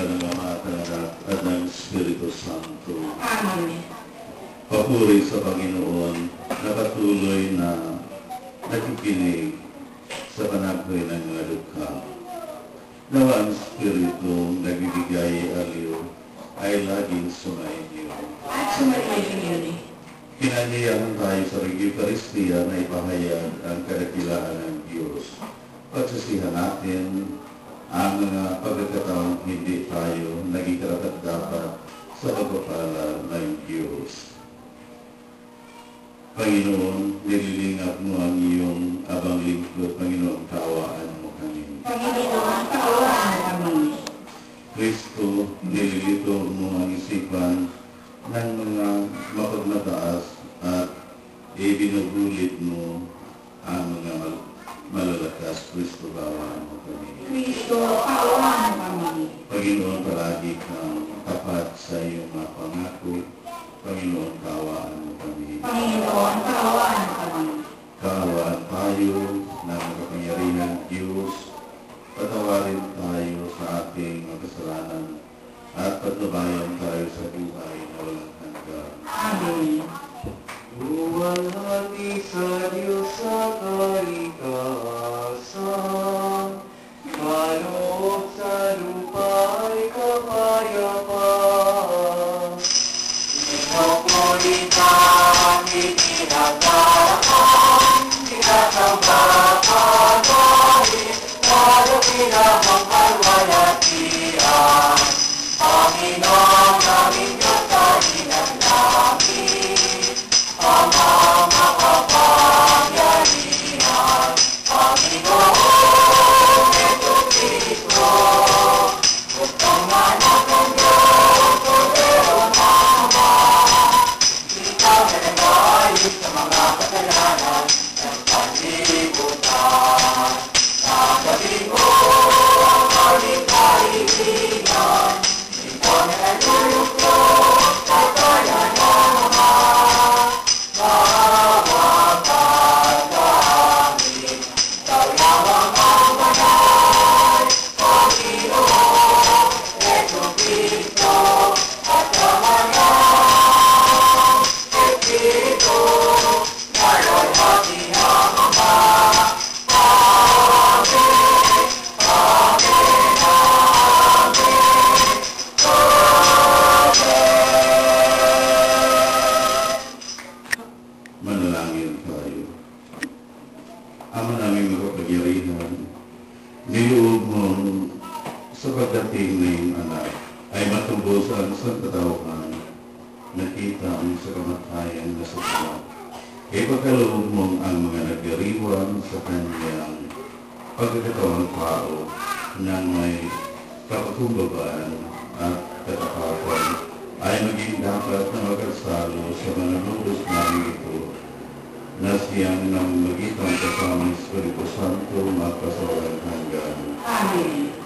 ngalan ng Ama at ng Anak at ng Espiritu Santo. Amen. Papuri sa Panginoon na patuloy na nakikinig sa panahon ng mga dukha. Nawa ang Espiritu nagbibigay aliw ay laging sumainyo. At sumayin yun. Kinaniyahan tayo sa Eucharistia na ipahayag ang kadakilaan ng Diyos. Pagsisihan natin ang mga pagkakataong hindi tayo naging karapat-dapat sa pagpapala ng Diyos. Panginoon, nililingap mo ang iyong abang lingkod. Panginoon, kaawaan mo kami. Panginoon, kaawaan mo kami. Kristo, nililito mo ang isipan ng mga mapagmataas at ibinugulit mo ang mga malalakas. Kristo, kaawaan mo kami. Kristo, kaawaan mo kami. Panginoon, palagi kang tapat sa iyong mga pangako. Panginoon, kaawaan mo kami. Panginoon, kaawaan mo kami. Kaawaan tayo ng makapangyarihang Diyos. Patawarin tayo sa ating mga kasalanan at patnubayan tayo sa buhay na walang hanggan. Amen. Luwalhati sa Diyos sa kalikasan, kaloob sa lupa ay kapayapaan. Pinapulitan, itinagdaraan, tinatawagpapagalit, lalo pinahang kalwalatian. Panginoon namin Diyos sa inang langit, Amang makapangyarihan, Panginoon Jesucristo, Bukang anak ng Diyos, Kordero ng Ama, ikaw na nag-ayos sa mga kasalanan ng sanlibutan. Nagabi mo ang aming kaibigan, ikaw na nalulugod sa kaya ng Ama. Mawakan kami, ikaw lamang ang banal, Panginoon Jesucristo, at kamanang Espiritu, ngayon hati ng Ama. Amen, Amen, Amen, Manalangin tayo. Ama namin makapangyarihan, niloob mo sa pagdating ng iyong anak ay matubusan sa katauhan, nakita ang sa kamatayan na sa tala. Ipagkaloob mo ang mga nagdiriwang sa kanyang pagkakatawang tao ng may kapakumbabaan at katapapan ay maging dapat na magkasalo sa mga lubos namin ito na siyang nang magitan kasama ng Espiritu Santo magpasawalang hanggan. Amen.